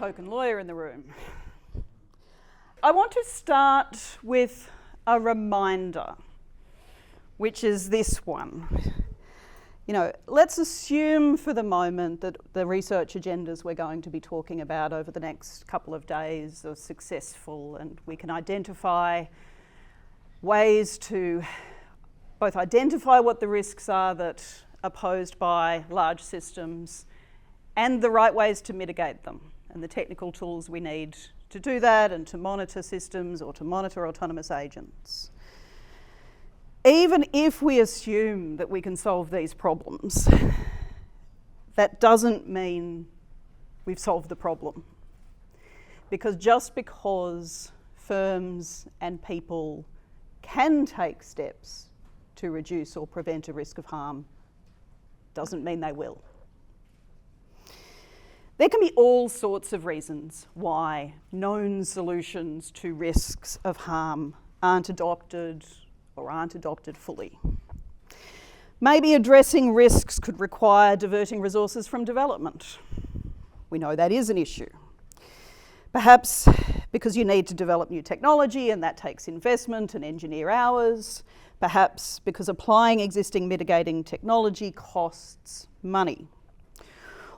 token lawyer in the room. I want to start with a reminder, which is this one. Let's assume for the moment that the research agendas we're going to be talking about over the next couple of days are successful, and we can identify ways to both identify what the risks are that are posed by large systems and the right ways to mitigate them, and the technical tools we need to do that and to monitor systems or to monitor autonomous agents. Even if we assume that we can solve these problems, that doesn't mean we've solved the problem. Because just because firms and people can take steps to reduce or prevent a risk of harm doesn't mean they will. There can be all sorts of reasons why known solutions to risks of harm aren't adopted or aren't adopted fully. Maybe addressing risks could require diverting resources from development. We know that is an issue. Perhaps because you need to develop new technology and that takes investment and engineer hours. Perhaps because applying existing mitigating technology costs money.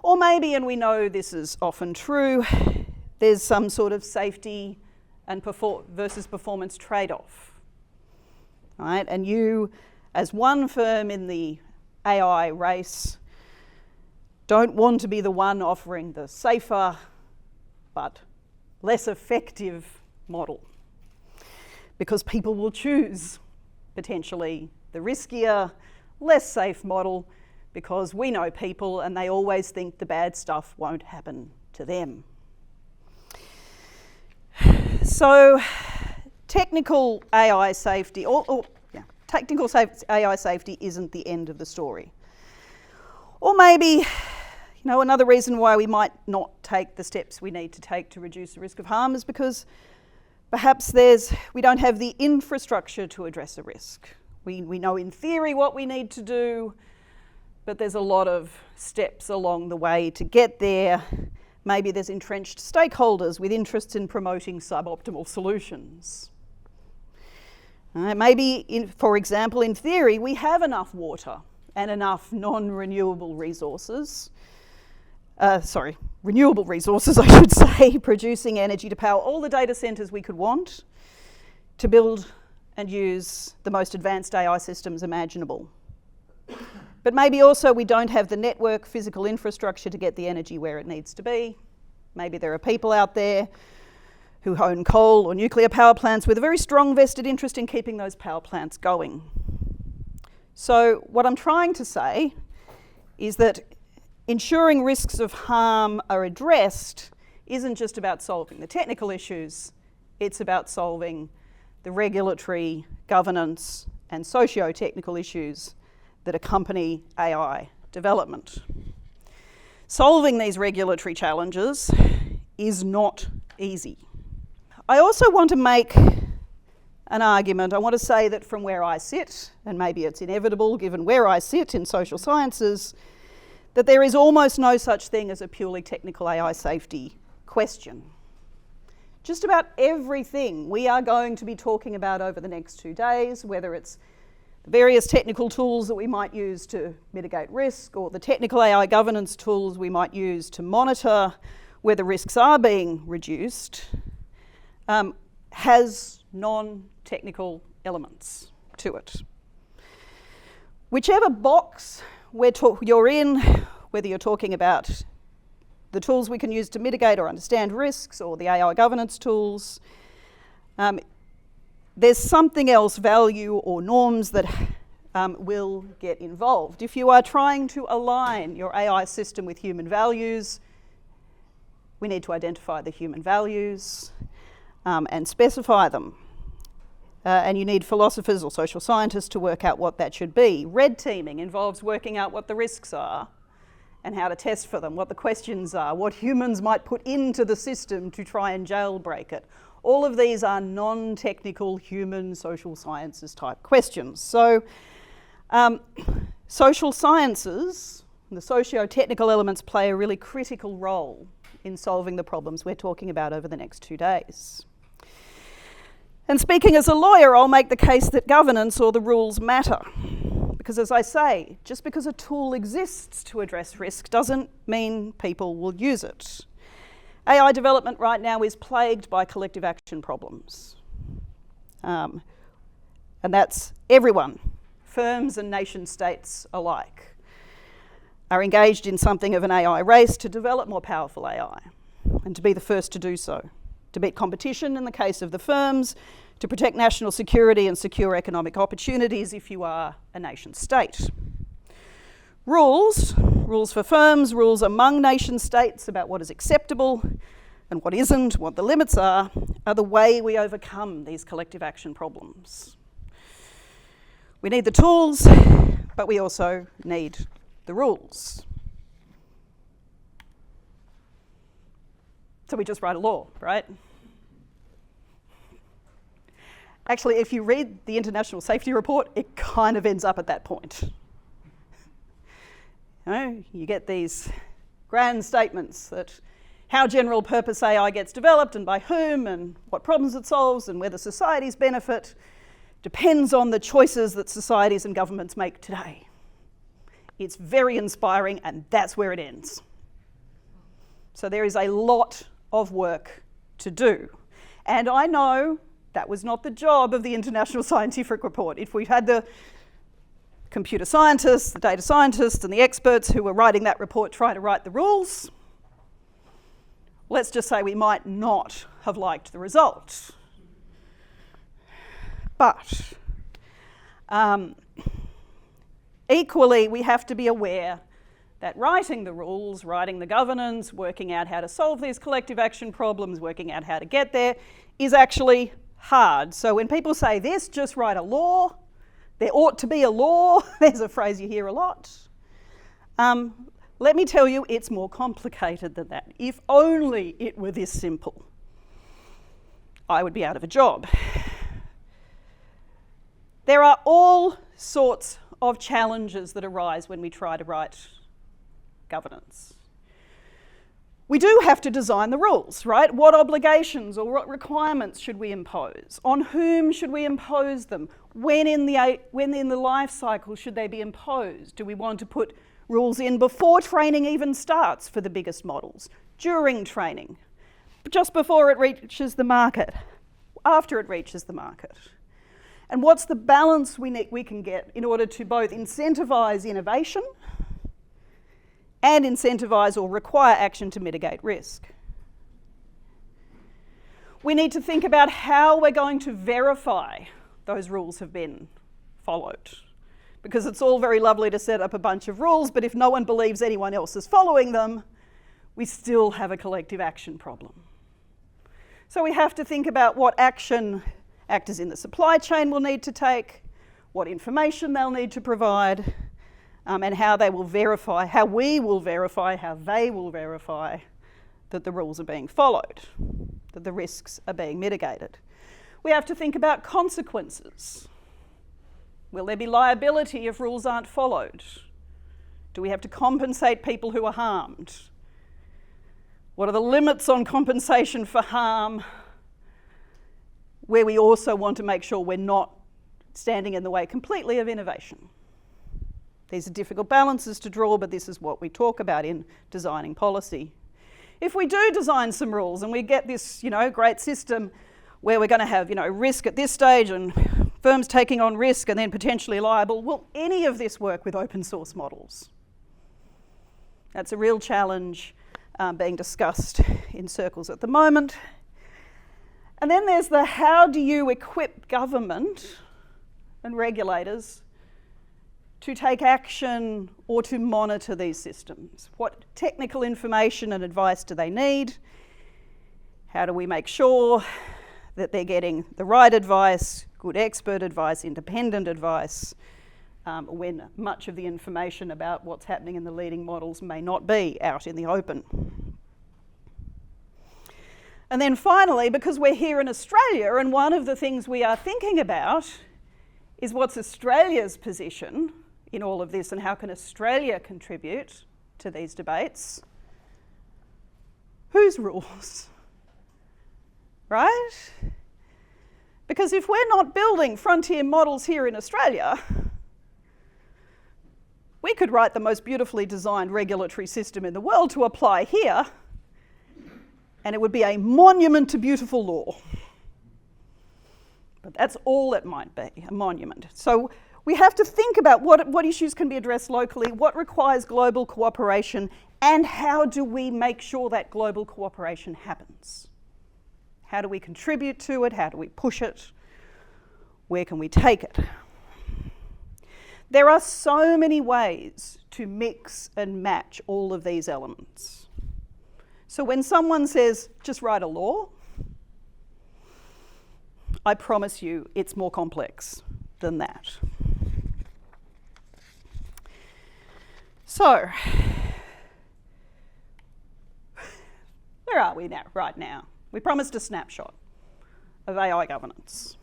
Or maybe, and we know this is often true, there's some sort of safety and versus performance trade-off. Right? And you, as one firm in the AI race, don't want to be the one offering the safer but less effective model, because people will choose potentially the riskier, less safe model, because we know people and they always think the bad stuff won't happen to them. So technical AI safety, AI safety isn't the end of the story. Or maybe, another reason why we might not take the steps we need to take to reduce the risk of harm is because perhaps we don't have the infrastructure to address a risk. We know in theory what we need to do, but there's a lot of steps along the way to get there. Maybe there's entrenched stakeholders with interests in promoting suboptimal solutions. Maybe, for example, in theory, we have enough water and enough non-renewable resources, renewable resources, I should say, producing energy to power all the data centres we could want to build and use the most advanced AI systems imaginable. But maybe also we don't have the network physical infrastructure to get the energy where it needs to be. Maybe there are people out there who own coal or nuclear power plants with a very strong vested interest in keeping those power plants going. So what I'm trying to say is that ensuring risks of harm are addressed isn't just about solving the technical issues, it's about solving the regulatory, governance, and socio-technical issues that accompany AI development. Solving these regulatory challenges is not easy. I also want to make an argument. I want to say that from where I sit, and maybe it's inevitable given where I sit in social sciences, that there is almost no such thing as a purely technical AI safety question. Just about everything we are going to be talking about over the next 2 days, whether it's the various technical tools that we might use to mitigate risk, or the technical AI governance tools we might use to monitor whether risks are being reduced, has non-technical elements to it. Whichever box you're in, whether you're talking about the tools we can use to mitigate or understand risks, or the AI governance tools, there's something else, value or norms, that will get involved. If you are trying to align your AI system with human values, we need to identify the human values and specify them. And you need philosophers or social scientists to work out what that should be. Red teaming involves working out what the risks are and how to test for them, what the questions are, what humans might put into the system to try and jailbreak it. All of these are non-technical human social sciences type questions. So social sciences, the socio-technical elements, play a really critical role in solving the problems we're talking about over the next 2 days. And speaking as a lawyer, I'll make the case that governance or the rules matter. Because as I say, just because a tool exists to address risk doesn't mean people will use it. AI development right now is plagued by collective action problems. And that's everyone, firms and nation states alike, are engaged in something of an AI race to develop more powerful AI and to be the first to do so, to beat competition in the case of the firms, to protect national security and secure economic opportunities if you are a nation state. Rules for firms, rules among nation states about what is acceptable and what isn't, what the limits are the way we overcome these collective action problems. We need the tools, but we also need the rules. So we just write a law, right? Actually, if you read the International Safety Report, it kind of ends up at that point. You get these grand statements that how general purpose AI gets developed and by whom and what problems it solves and whether societies benefit depends on the choices that societies and governments make today. It's very inspiring, and that's where it ends. So there is a lot of work to do. And I know that was not the job of the International Scientific Report. If we'd had the computer scientists, the data scientists, and the experts who were writing that report trying to write the rules, let's just say we might not have liked the result. But equally, we have to be aware that writing the rules, writing the governance, working out how to solve these collective action problems, working out how to get there, is actually hard. So when people say this, just write a law, there ought to be a law, there's a phrase you hear a lot. Let me tell you, it's more complicated than that. If only it were this simple, I would be out of a job. There are all sorts of challenges that arise when we try to write governance. We do have to design the rules, right? What obligations or what requirements should we impose? On whom should we impose them? When in the life cycle should they be imposed? Do we want to put rules in before training even starts for the biggest models? During training? Just before it reaches the market? After it reaches the market? And what's the balance we can get in order to both incentivise innovation and incentivise or require action to mitigate risk? We need to think about how we're going to verify those rules have been followed. Because it's all very lovely to set up a bunch of rules, but if no one believes anyone else is following them, we still have a collective action problem. So we have to think about what action actors in the supply chain will need to take, what information they'll need to provide, and how they will verify, how we will verify, how they will verify that the rules are being followed, that the risks are being mitigated. We have to think about consequences. Will there be liability if rules aren't followed? Do we have to compensate people who are harmed? What are the limits on compensation for harm, where we also want to make sure we're not standing in the way completely of innovation? These are difficult balances to draw, but this is what we talk about in designing policy. If we do design some rules and we get this, great system where we're going to have, risk at this stage and firms taking on risk and then potentially liable, will any of this work with open source models? That's a real challenge being discussed in circles at the moment. And then there's the how do you equip government and regulators to take action or to monitor these systems? What technical information and advice do they need? How do we make sure that they're getting the right advice, good expert advice, independent advice, when much of the information about what's happening in the leading models may not be out in the open? And then finally, because we're here in Australia, and one of the things we are thinking about is what's Australia's position in all of this and how can Australia contribute to these debates? Whose rules? Right? Because if we're not building frontier models here in Australia, we could write the most beautifully designed regulatory system in the world to apply here, and it would be a monument to beautiful law. But that's all it might be, a monument. So we have to think about what issues can be addressed locally, what requires global cooperation, and how do we make sure that global cooperation happens? How do we contribute to it? How do we push it? Where can we take it? There are so many ways to mix and match all of these elements. So when someone says, just write a law, I promise you it's more complex than that. So, where are we now, right now? We promised a snapshot of AI governance.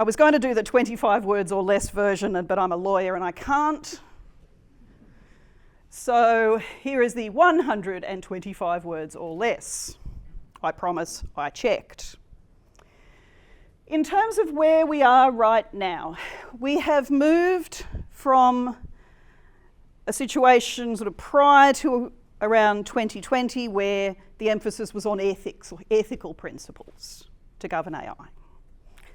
I was going to do the 25 words or less version, but I'm a lawyer and I can't. So here is the 125 words or less. I promise I checked. In terms of where we are right now, we have moved from a situation sort of prior to around 2020 where the emphasis was on ethics or ethical principles to govern AI.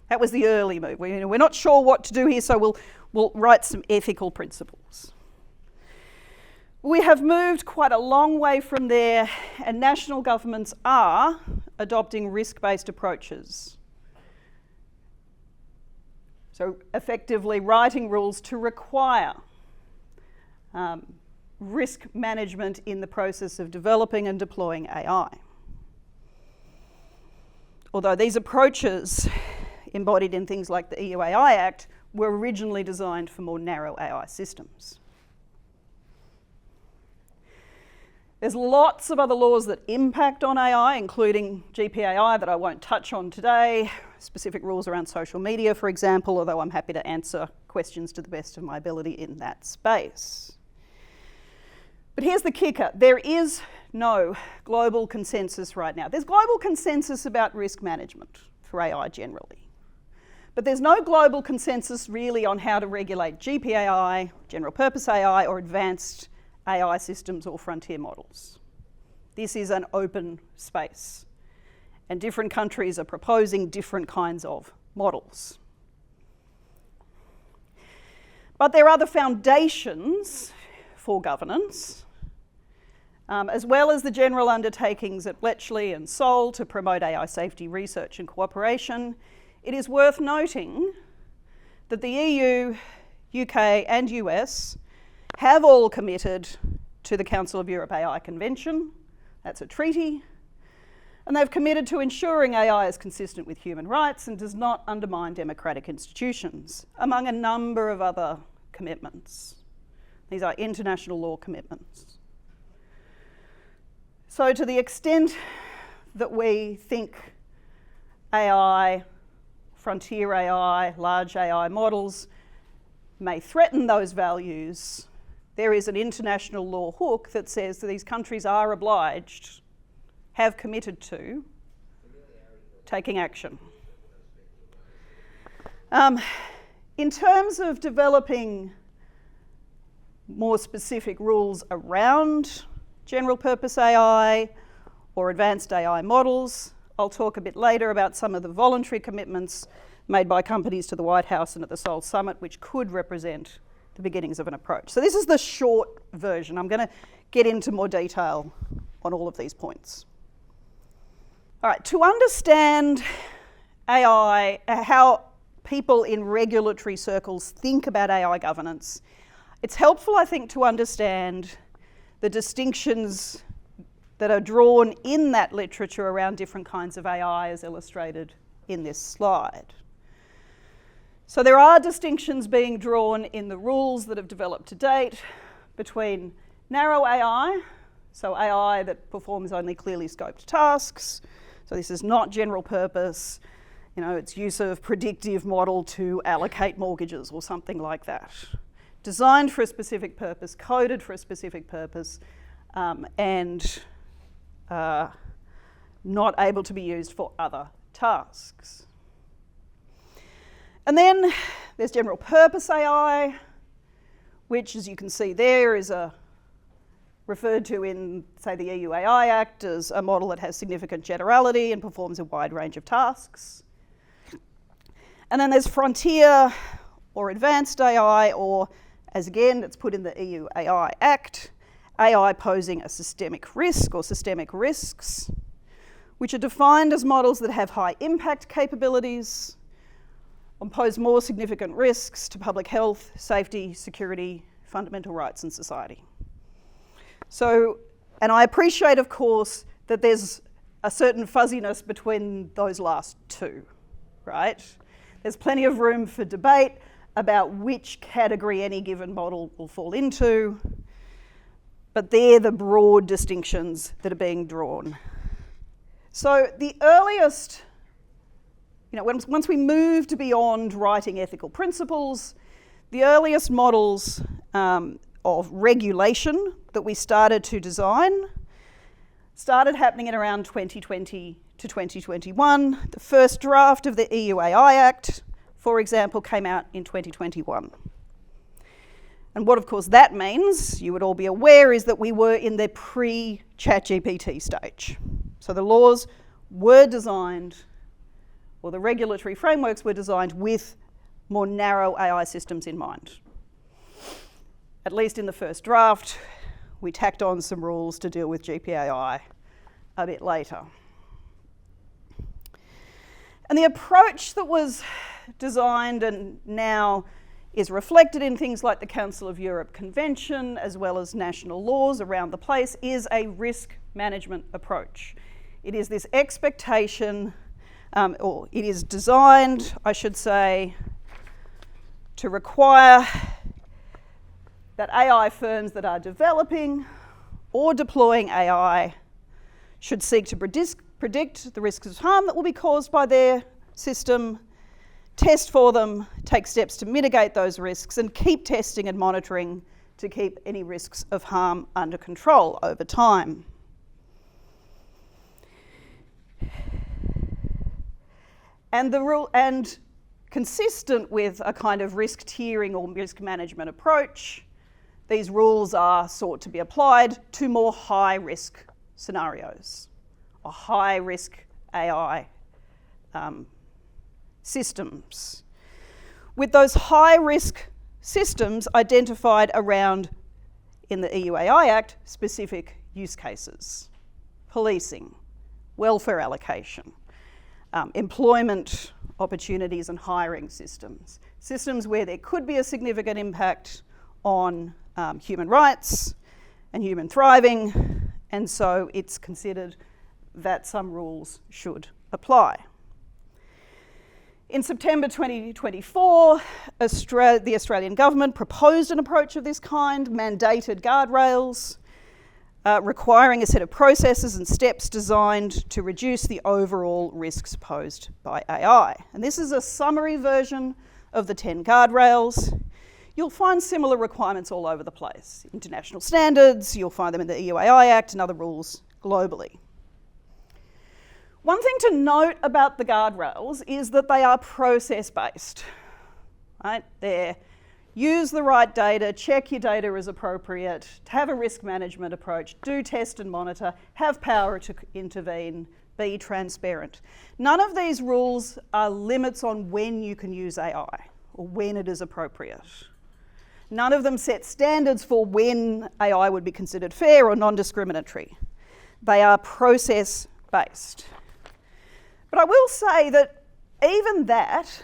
That was the early move. We're not sure what to do here, so we'll write some ethical principles. We have moved quite a long way from there, and national governments are adopting risk-based approaches. So effectively writing rules to require risk management in the process of developing and deploying AI. Although these approaches, embodied in things like the EU AI Act, were originally designed for more narrow AI systems. There's lots of other laws that impact on AI, including GPAI that I won't touch on today, specific rules around social media, for example, although I'm happy to answer questions to the best of my ability in that space. But here's the kicker. There is no global consensus right now. There's global consensus about risk management for AI generally. But there's no global consensus really on how to regulate GPAI, general purpose AI, or advanced AI systems or frontier models. This is an open space, and different countries are proposing different kinds of models. But there are the foundations for governance, as well as the general undertakings at Bletchley and Seoul to promote AI safety research and cooperation. It is worth noting that the EU, UK and US have all committed to the Council of Europe AI Convention. That's a treaty. And they've committed to ensuring AI is consistent with human rights and does not undermine democratic institutions, among a number of other commitments. These are international law commitments. So to the extent that we think AI, frontier AI, large AI models may threaten those values, there is an international law hook that says that these countries are obliged, have committed to, taking action. In terms of developing more specific rules around general purpose AI or advanced AI models, I'll talk a bit later about some of the voluntary commitments made by companies to the White House and at the Seoul Summit, which could represent the beginnings of an approach. So this is the short version. I'm going to get into more detail on all of these points. All right, to understand AI, how people in regulatory circles think about AI governance, it's helpful, I think, to understand the distinctions that are drawn in that literature around different kinds of AI as illustrated in this slide. So there are distinctions being drawn in the rules that have developed to date between narrow AI, so AI that performs only clearly scoped tasks. So this is not general purpose, it's use of predictive model to allocate mortgages or something like that. Designed for a specific purpose, coded for a specific purpose, and not able to be used for other tasks. And then there's general purpose AI, which, as you can see there, is referred to in, say, the EU AI Act as a model that has significant generality and performs a wide range of tasks. And then there's frontier or advanced AI, or, as again, it's put in the EU AI Act, AI posing a systemic risk or systemic risks, which are defined as models that have high impact capabilities and pose more significant risks to public health, safety, security, fundamental rights and society. So, and I appreciate, of course, that there's a certain fuzziness between those last two, right? There's plenty of room for debate about which category any given model will fall into, but they're the broad distinctions that are being drawn. So the earliest, once we moved beyond writing ethical principles, the earliest models of regulation that we started to design started happening in around 2020 to 2021. The first draft of the EU AI Act, for example, came out in 2021. And what, of course, that means, you would all be aware, is that we were in the pre-ChatGPT stage. So the laws were designed, or the regulatory frameworks were designed with more narrow AI systems in mind. At least in the first draft, we tacked on some rules to deal with GPAI a bit later. And the approach that was designed and now is reflected in things like the Council of Europe Convention, as well as national laws around the place, is a risk management approach. It is this expectation, or it is designed, I should say, to require that AI firms that are developing or deploying AI should seek to predict the risks of harm that will be caused by their system, test for them, take steps to mitigate those risks, and keep testing and monitoring to keep any risks of harm under control over time. And consistent with a kind of risk tiering or risk management approach, these rules are sought to be applied to more high-risk scenarios or high-risk AI systems, with those high-risk systems identified around, in the EU AI Act, specific use cases: policing, welfare allocation, employment opportunities and hiring systems, systems where there could be a significant impact on human rights and human thriving, and so it's considered that some rules should apply. In September 2024, the Australian government proposed an approach of this kind, mandated guardrails, requiring a set of processes and steps designed to reduce the overall risks posed by AI. And this is a summary version of the 10 guardrails. You'll find similar requirements all over the place. International standards, you'll find them in the EU AI Act and other rules globally. One thing to note about the guardrails is that they are process-based, right? They're use the right data, check your data is appropriate, have a risk management approach, do test and monitor, have power to intervene, be transparent. None of these rules are limits on when you can use AI or when it is appropriate. None of them set standards for when AI would be considered fair or non-discriminatory. They are process-based. But I will say that even that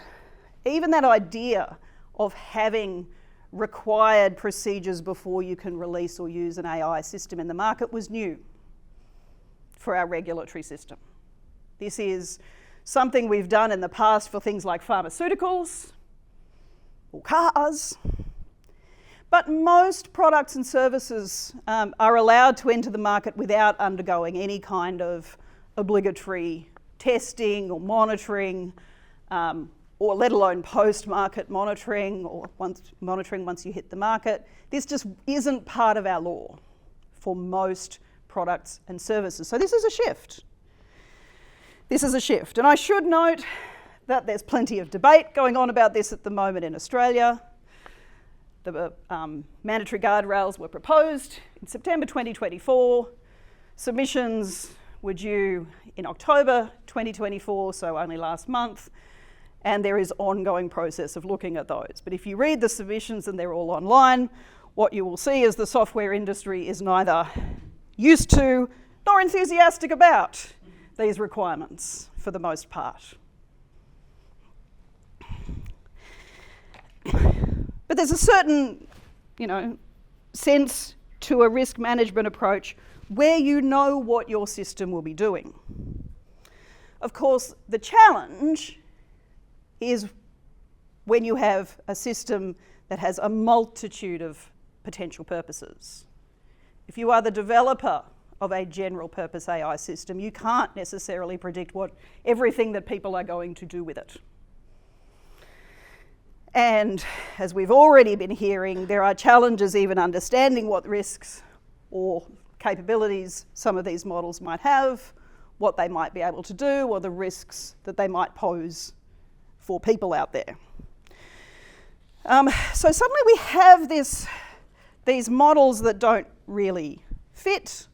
idea of having required procedures before you can release or use an AI system in the market was new for our regulatory system. This is something we've done in the past for things like pharmaceuticals or cars. But most products and services are allowed to enter the market without undergoing any kind of obligatory testing or monitoring, or let alone post-market monitoring or monitoring once you hit the market. This just isn't part of our law for most products and services. So this is a shift. This is a shift. And I should note that there's plenty of debate going on about this at the moment in Australia. The mandatory guardrails were proposed in September 2024. Submissions were due in October 2024, so only last month. And there is ongoing process of looking at those. But if you read the submissions, and they're all online, what you will see is the software industry is neither used to nor enthusiastic about these requirements for the most part. But there's a certain, sense to a risk management approach where you know what your system will be doing. Of course, the challenge is when you have a system that has a multitude of potential purposes. If you are the developer of a general purpose AI system, you can't necessarily predict everything that people are going to do with it. And as we've already been hearing, there are challenges even understanding what risks or capabilities some of these models might have, what they might be able to do, or the risks that they might pose for people out there. So suddenly we have these models that don't really fit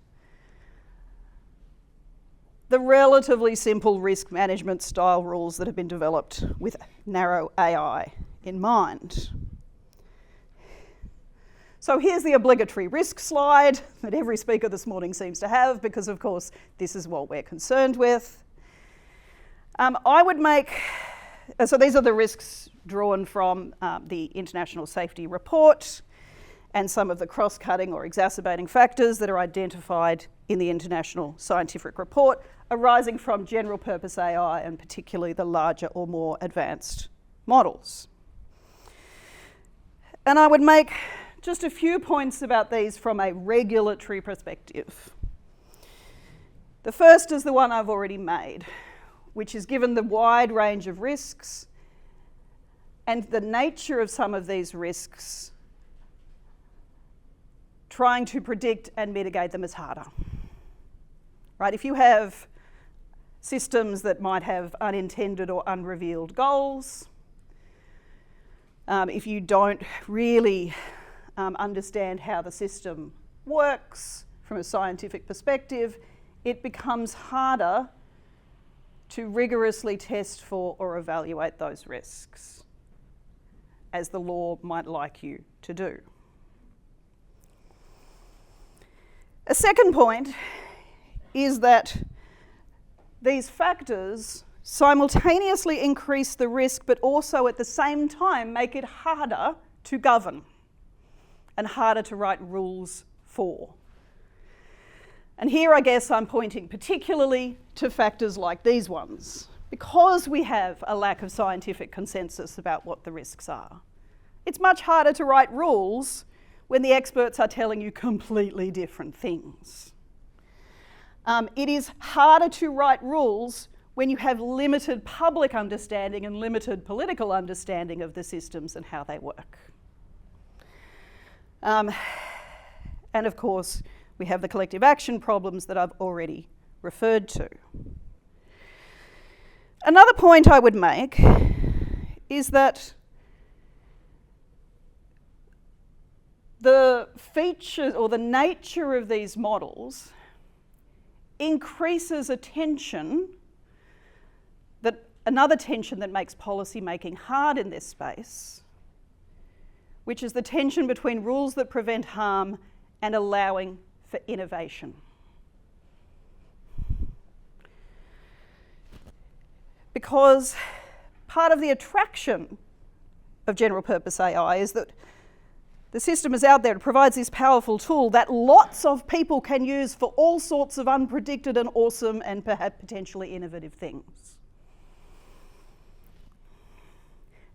the relatively simple risk management style rules that have been developed with narrow AI in mind. So here's the obligatory risk slide that every speaker this morning seems to have, because of course this is what we're concerned with. So these are the risks drawn from the International Safety Report and some of the cross-cutting or exacerbating factors that are identified in the International Scientific Report arising from general purpose AI, and particularly the larger or more advanced models. And I would make just a few points about these from a regulatory perspective. The first is the one I've already made, which is, given the wide range of risks and the nature of some of these risks, trying to predict and mitigate them is harder. Right? If you have systems that might have unintended or unrevealed goals, if you don't really understand how the system works from a scientific perspective, it becomes harder to rigorously test for or evaluate those risks, as the law might like you to do. A second point is that these factors simultaneously increase the risk, but also at the same time make it harder to govern and harder to write rules for. And here I guess I'm pointing particularly to factors like these ones, because we have a lack of scientific consensus about what the risks are. It's much harder to write rules when the experts are telling you completely different things. It is harder to write rules when you have limited public understanding and limited political understanding of the systems and how they work. And of course, we have the collective action problems that I've already referred to. Another point I would make is that the features or the nature of these models increases another tension that makes policy making hard in this space, which is the tension between rules that prevent harm and allowing for innovation. Because part of the attraction of general purpose AI is that the system is out there, it provides this powerful tool that lots of people can use for all sorts of unpredicted and awesome and perhaps potentially innovative things.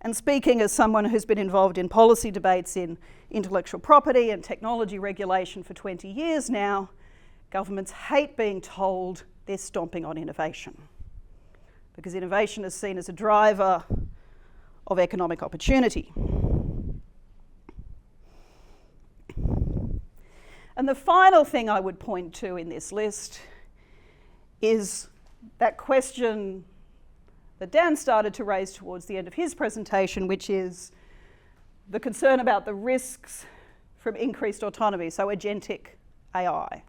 And speaking as someone who's been involved in policy debates in intellectual property and technology regulation for 20 years now, governments hate being told they're stomping on innovation, because innovation is seen as a driver of economic opportunity. And the final thing I would point to in this list is that question that Dan started to raise towards the end of his presentation, which is the concern about the risks from increased autonomy, so agentic AI.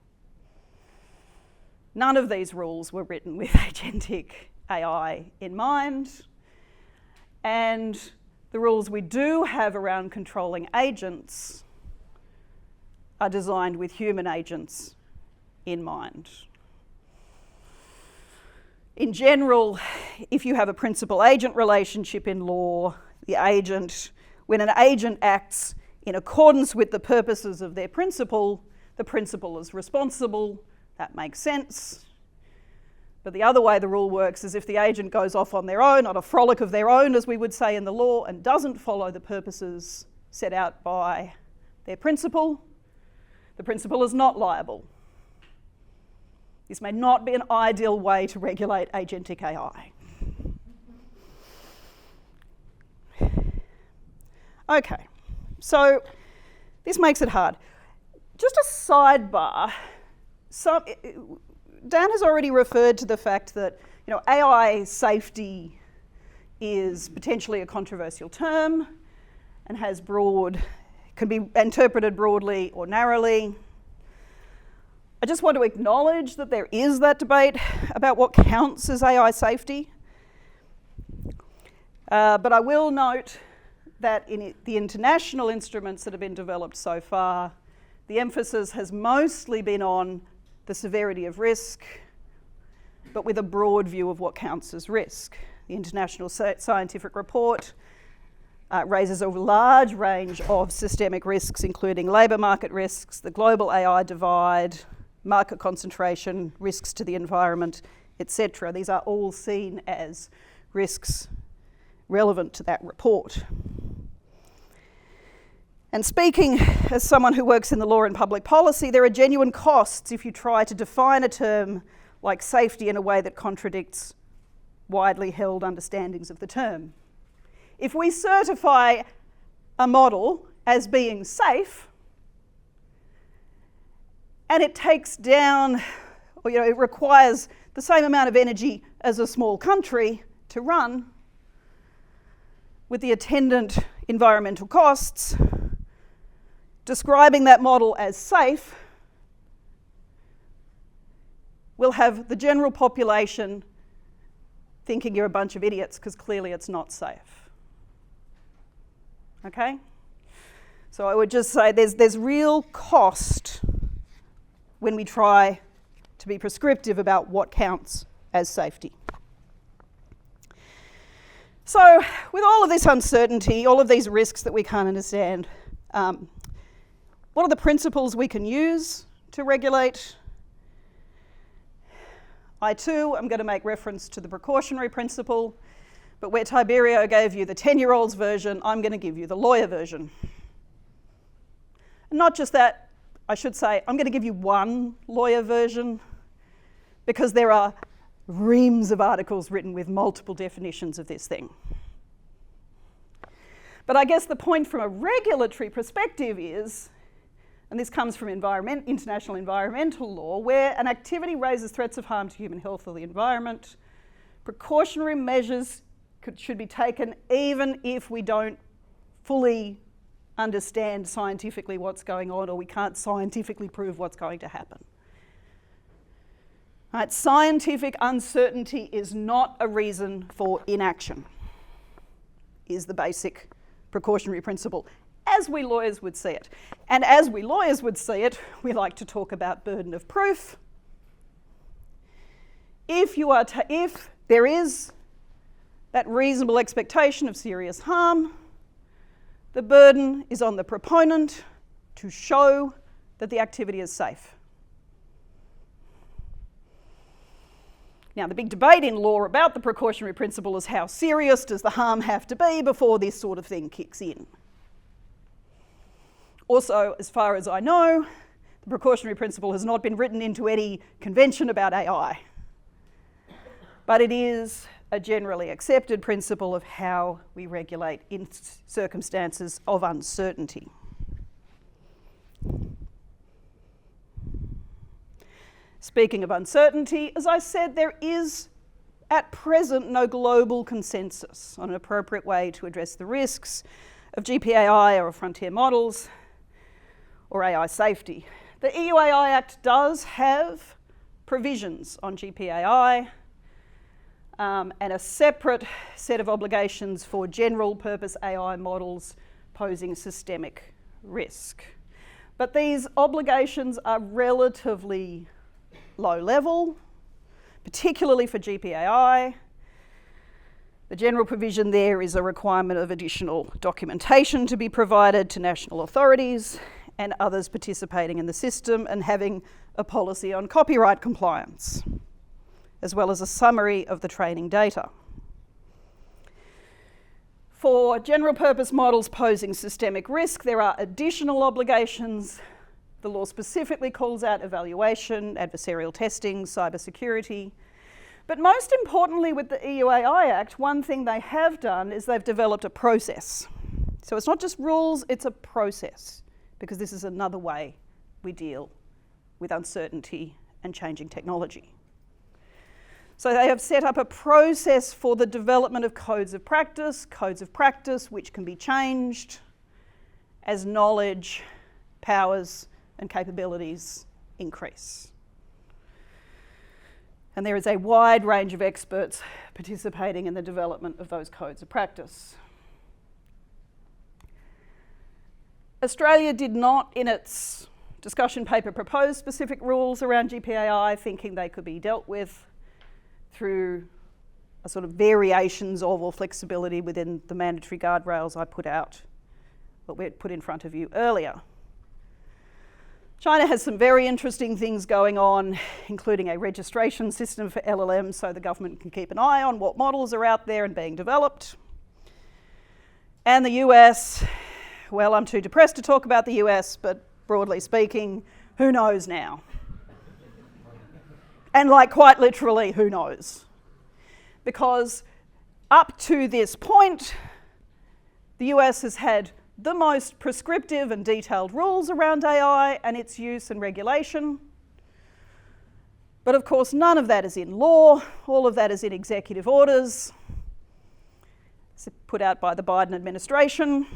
None of these rules were written with agentic AI in mind, and the rules we do have around controlling agents are designed with human agents in mind. In general, if you have a principal-agent relationship in law, when an agent acts in accordance with the purposes of their principal, the principal is responsible. That makes sense. But the other way the rule works is if the agent goes off on their own, on a frolic of their own, as we would say in the law, and doesn't follow the purposes set out by their principal, the principal is not liable. This may not be an ideal way to regulate agentic AI. Okay, so this makes it hard. Just a sidebar. Dan has already referred to the fact that AI safety is potentially a controversial term and can be interpreted broadly or narrowly. I just want to acknowledge that there is that debate about what counts as AI safety. But I will note that in the international instruments that have been developed so far, the emphasis has mostly been on the severity of risk, but with a broad view of what counts as risk. The International Scientific Report raises a large range of systemic risks, including labour market risks, the global AI divide, market concentration, risks to the environment, etc. These are all seen as risks relevant to that report. And speaking as someone who works in the law and public policy, there are genuine costs if you try to define a term like safety in a way that contradicts widely held understandings of the term. If we certify a model as being safe, and it takes down, or it requires the same amount of energy as a small country to run, with the attendant environmental costs, describing that model as safe will have the general population thinking you're a bunch of idiots because clearly it's not safe. Okay? So I would just say there's real cost when we try to be prescriptive about what counts as safety. So with all of this uncertainty, all of these risks that we can't understand, what are the principles we can use to regulate? I too am going to make reference to the precautionary principle, but where Tiberio gave you the 10-year-old's version, I'm going to give you the lawyer version. And not just that, I should say, I'm going to give you one lawyer version because there are reams of articles written with multiple definitions of this thing. But I guess the point from a regulatory perspective is, and this comes from international environmental law, where an activity raises threats of harm to human health or the environment, precautionary measures should be taken even if we don't fully understand scientifically what's going on or we can't scientifically prove what's going to happen. Right, scientific uncertainty is not a reason for inaction, is the basic precautionary principle, as we lawyers would see it. And as we lawyers would see it, we like to talk about burden of proof. If there is that reasonable expectation of serious harm, the burden is on the proponent to show that the activity is safe. Now, the big debate in law about the precautionary principle is how serious does the harm have to be before this sort of thing kicks in. Also, as far as I know, the precautionary principle has not been written into any convention about AI. But it is a generally accepted principle of how we regulate in circumstances of uncertainty. Speaking of uncertainty, as I said, there is at present no global consensus on an appropriate way to address the risks of GPAI or frontier models or AI safety. The EU AI Act does have provisions on GPAI and a separate set of obligations for general purpose AI models posing systemic risk. But these obligations are relatively low level, particularly for GPAI. The general provision there is a requirement of additional documentation to be provided to national authorities and others participating in the system, and having a policy on copyright compliance, as well as a summary of the training data. For general purpose models posing systemic risk, there are additional obligations. The law specifically calls out evaluation, adversarial testing, cybersecurity. But most importantly, with the EU AI Act, one thing they have done is they've developed a process. So it's not just rules, it's a process, because this is another way we deal with uncertainty and changing technology. So they have set up a process for the development of codes of practice which can be changed as knowledge, powers, and capabilities increase. And there is a wide range of experts participating in the development of those codes of practice. Australia did not, in its discussion paper, propose specific rules around GPAI, thinking they could be dealt with through a sort of variations of or flexibility within the mandatory guardrails I put out, what we had put in front of you earlier. China has some very interesting things going on, including a registration system for LLMs so the government can keep an eye on what models are out there and being developed. And the US, well, I'm too depressed to talk about the US, but broadly speaking, who knows now? And like quite literally, who knows? Because up to this point, the US has had the most prescriptive and detailed rules around AI and its use and regulation. But of course, none of that is in law. All of that is in executive orders put out by the Biden administration.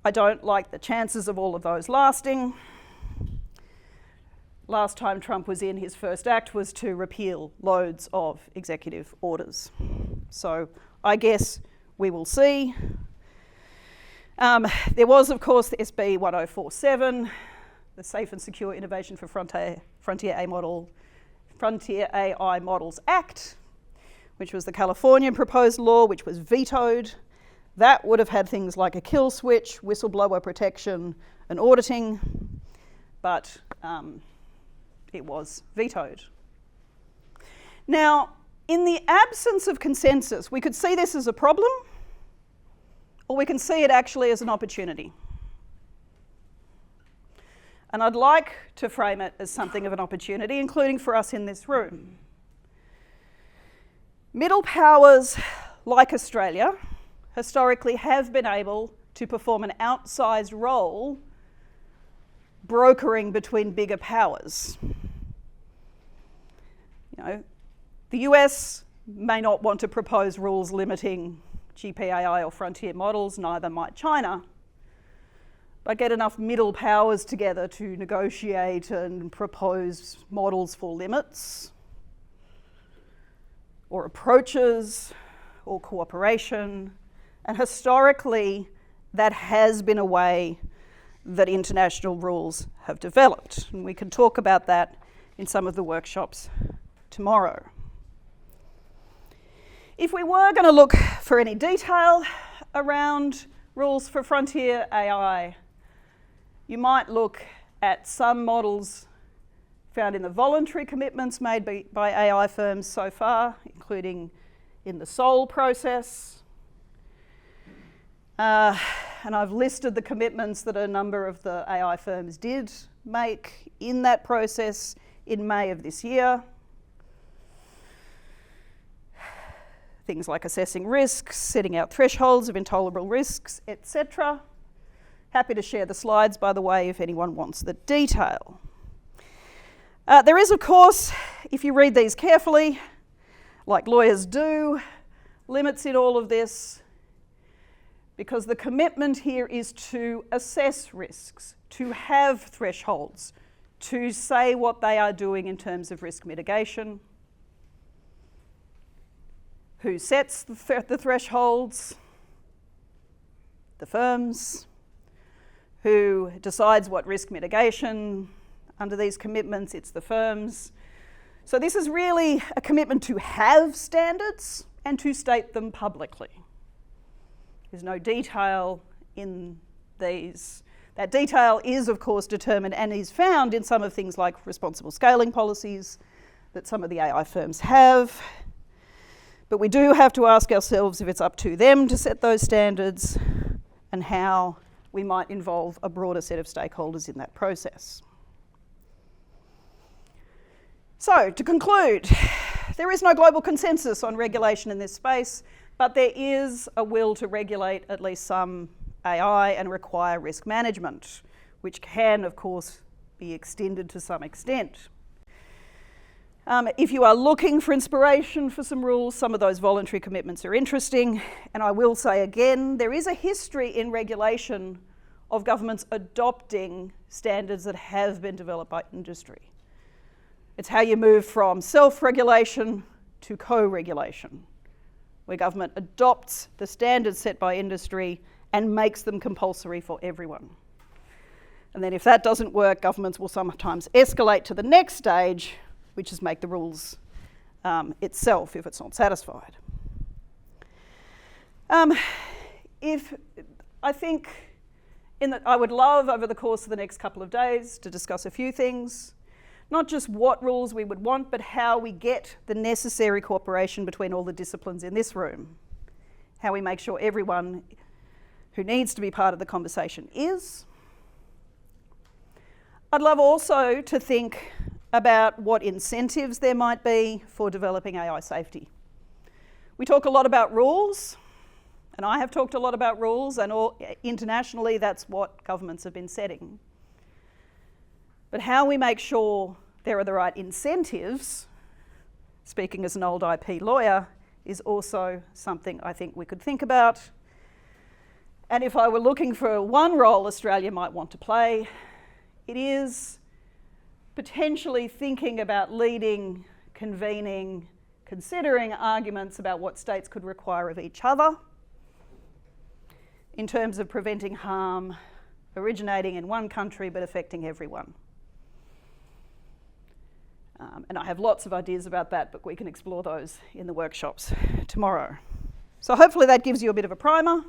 I don't like the chances of all of those lasting. Last time Trump was in, his first act was to repeal loads of executive orders. So I guess we will see. There was, of course, the SB 1047, the Safe and Secure Innovation for Frontier AI Models Act, which was the Californian proposed law, which was vetoed. That would have had things like a kill switch, whistleblower protection, and auditing, but it was vetoed. Now, in the absence of consensus, we could see this as a problem, or we can see it actually as an opportunity. And I'd like to frame it as something of an opportunity, including for us in this room. Middle powers like Australia historically have been able to perform an outsized role brokering between bigger powers. You know, the US may not want to propose rules limiting GPAI or frontier models, neither might China. But get enough middle powers together to negotiate and propose models for limits, or approaches, or cooperation. And historically, that has been a way that international rules have developed. And we can talk about that in some of the workshops tomorrow. If we were going to look for any detail around rules for frontier AI, you might look at some models found in the voluntary commitments made by AI firms so far, including in the SOL process. And I've listed the commitments that a number of the AI firms did make in that process in May of this year. Things like assessing risks, setting out thresholds of intolerable risks, etc. Happy to share the slides, by the way, if anyone wants the detail. There is, of course, if you read these carefully, like lawyers do, limits in all of this, because the commitment here is to assess risks, to have thresholds, to say what they are doing in terms of risk mitigation. Who sets the thresholds? The firms. Who decides what risk mitigation? Under these commitments, it's the firms. So this is really a commitment to have standards and to state them publicly. There's no detail in these. That detail is, of course, determined and is found in some of things like responsible scaling policies that some of the AI firms have. But we do have to ask ourselves if it's up to them to set those standards and how we might involve a broader set of stakeholders in that process. So, to conclude, there is no global consensus on regulation in this space, but there is a will to regulate at least some AI and require risk management, which can, of course, be extended to some extent. If you are looking for inspiration for some rules, some of those voluntary commitments are interesting. And I will say again, there is a history in regulation of governments adopting standards that have been developed by industry. It's how you move from self-regulation to co-regulation, where government adopts the standards set by industry and makes them compulsory for everyone. And then if that doesn't work, governments will sometimes escalate to the next stage, which is make the rules itself if it's not satisfied. I would love over the course of the next couple of days to discuss a few things. Not just what rules we would want, but how we get the necessary cooperation between all the disciplines in this room. How we make sure everyone who needs to be part of the conversation is. I'd love also to think about what incentives there might be for developing AI safety. We talk a lot about rules, and I have talked a lot about rules, and internationally that's what governments have been setting. But how we make sure there are the right incentives, speaking as an old IP lawyer, is also something I think we could think about. And if I were looking for one role Australia might want to play, it is potentially thinking about leading, convening, considering arguments about what states could require of each other in terms of preventing harm originating in one country but affecting everyone. And I have lots of ideas about that, but we can explore those in the workshops tomorrow. So hopefully that gives you a bit of a primer,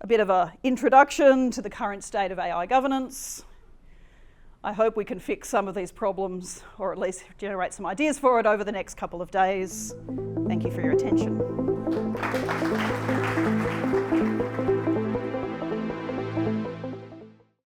a bit of an introduction to the current state of AI governance. I hope we can fix some of these problems, or at least generate some ideas for it over the next couple of days. Thank you for your attention.